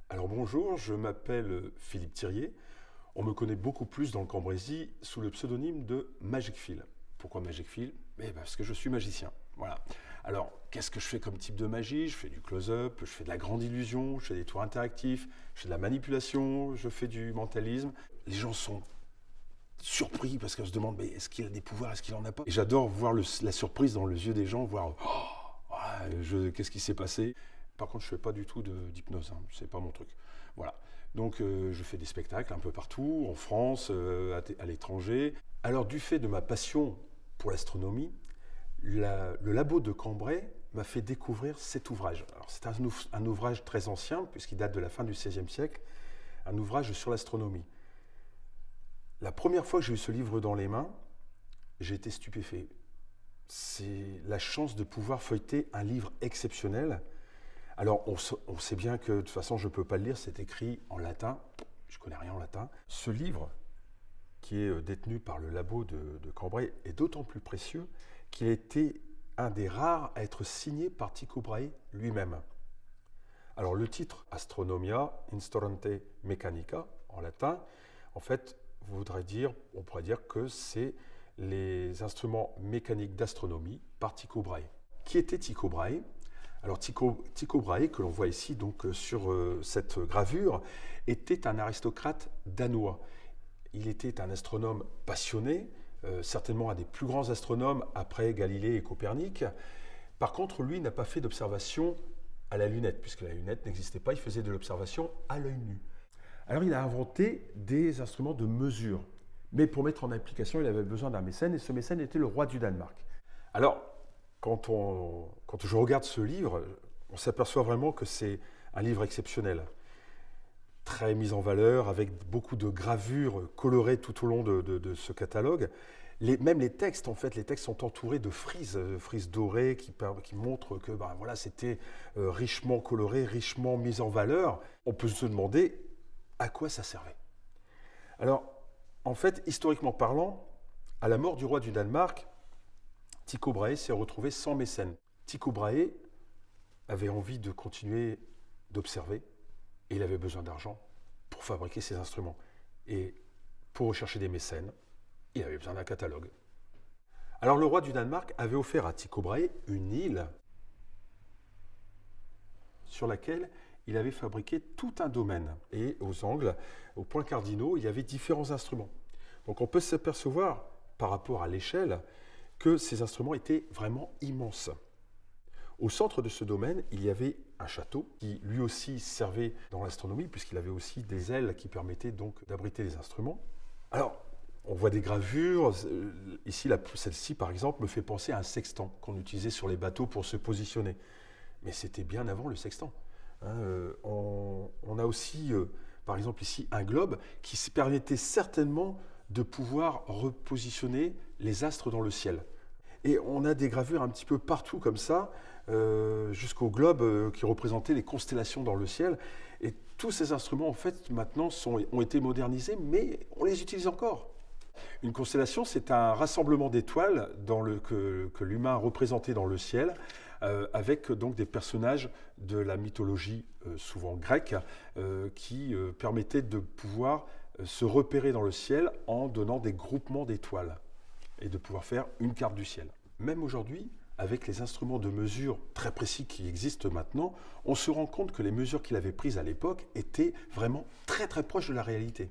Alors bonjour, je m'appelle Philippe Thirier. On me connaît beaucoup plus dans le Cambrésis sous le pseudonyme de Magic Phil. Pourquoi Magic Phil? Parce que je suis magicien. Voilà. Alors, qu'est-ce que je fais comme type de magie? Je fais du close-up, je fais de la grande illusion, je fais des tours interactifs, je fais de la manipulation, je fais du mentalisme. Les gens sont surpris parce qu'ils se demandent mais est-ce qu'il a des pouvoirs, est-ce qu'il en a pas? Et j'adore voir la surprise dans les yeux des gens, voir qu'est-ce qui s'est passé. Par contre, je fais pas du tout d'hypnose, hein. C'est pas mon truc. Voilà. Donc, je fais des spectacles un peu partout, en France, à l'étranger. Alors, du fait de ma passion pour l'astronomie, le labo de Cambrai m'a fait découvrir cet ouvrage. Alors, c'est un ouvrage très ancien, puisqu'il date de la fin du XVIe siècle, un ouvrage sur l'astronomie. La première fois que j'ai eu ce livre dans les mains, j'ai été stupéfait. C'est la chance de pouvoir feuilleter un livre exceptionnel. Alors, on sait bien que de toute façon, je ne peux pas le lire, c'est écrit en latin. Je ne connais rien en latin. Ce livre, qui est détenu par le labo de Cambrai, est d'autant plus précieux qu'il a été un des rares à être signé par Tycho Brahe lui-même. Alors, le titre Astronomia Instrumenta Mechanica, en latin, en fait, on pourrait dire que c'est les instruments mécaniques d'astronomie par Tycho Brahe. Qui était Tycho Brahe? Alors Tycho Brahe, que l'on voit ici donc sur cette gravure, était un aristocrate danois. Il était un astronome passionné, certainement un des plus grands astronomes après Galilée et Copernic. Par contre, lui n'a pas fait d'observation à la lunette, puisque la lunette n'existait pas, il faisait de l'observation à l'œil nu. Alors il a inventé des instruments de mesure. Mais pour mettre en application, il avait besoin d'un mécène, et ce mécène était le roi du Danemark. Alors, quand je regarde ce livre, on s'aperçoit vraiment que c'est un livre exceptionnel, très mis en valeur, avec beaucoup de gravures colorées tout au long de ce catalogue. Même les textes, en fait, les textes sont entourés de frises dorées qui montrent que voilà, c'était richement coloré, richement mis en valeur. On peut se demander à quoi ça servait. Alors, en fait, historiquement parlant, à la mort du roi du Danemark, Tycho Brahe s'est retrouvé sans mécène. Tycho Brahe avait envie de continuer d'observer et il avait besoin d'argent pour fabriquer ses instruments. Et pour rechercher des mécènes, il avait besoin d'un catalogue. Alors le roi du Danemark avait offert à Tycho Brahe une île sur laquelle il avait fabriqué tout un domaine. Et aux angles, aux points cardinaux, il y avait différents instruments. Donc on peut s'apercevoir, par rapport à l'échelle, que ces instruments étaient vraiment immenses. Au centre de ce domaine, il y avait un château qui lui aussi servait dans l'astronomie, puisqu'il avait aussi des ailes qui permettaient donc d'abriter les instruments. Alors, on voit des gravures. Ici, celle-ci, par exemple, me fait penser à un sextant qu'on utilisait sur les bateaux pour se positionner. Mais c'était bien avant le sextant. On a aussi, par exemple ici, un globe qui permettait certainement de pouvoir repositionner les astres dans le ciel. Et on a des gravures un petit peu partout comme ça, jusqu'au globe qui représentait les constellations dans le ciel. Et tous ces instruments, en fait, maintenant, ont été modernisés, mais on les utilise encore. Une constellation, c'est un rassemblement d'étoiles que l'humain représentait dans le ciel, avec donc des personnages de la mythologie, souvent grecque, qui permettaient de pouvoir se repérer dans le ciel en donnant des groupements d'étoiles et de pouvoir faire une carte du ciel. Même aujourd'hui, avec les instruments de mesure très précis qui existent maintenant, on se rend compte que les mesures qu'il avait prises à l'époque étaient vraiment très très proches de la réalité.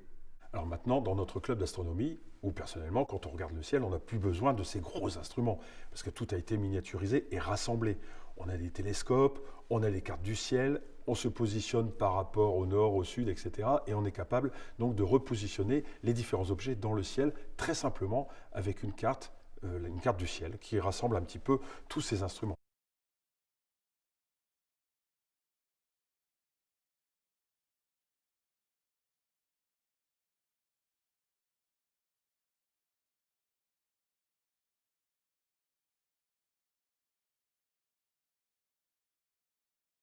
Alors maintenant, dans notre club d'astronomie, ou personnellement, quand on regarde le ciel, on n'a plus besoin de ces gros instruments, parce que tout a été miniaturisé et rassemblé. On a des télescopes, on a les cartes du ciel, on se positionne par rapport au nord, au sud, etc. Et on est capable donc de repositionner les différents objets dans le ciel, très simplement avec une carte du ciel, qui rassemble un petit peu tous ces instruments.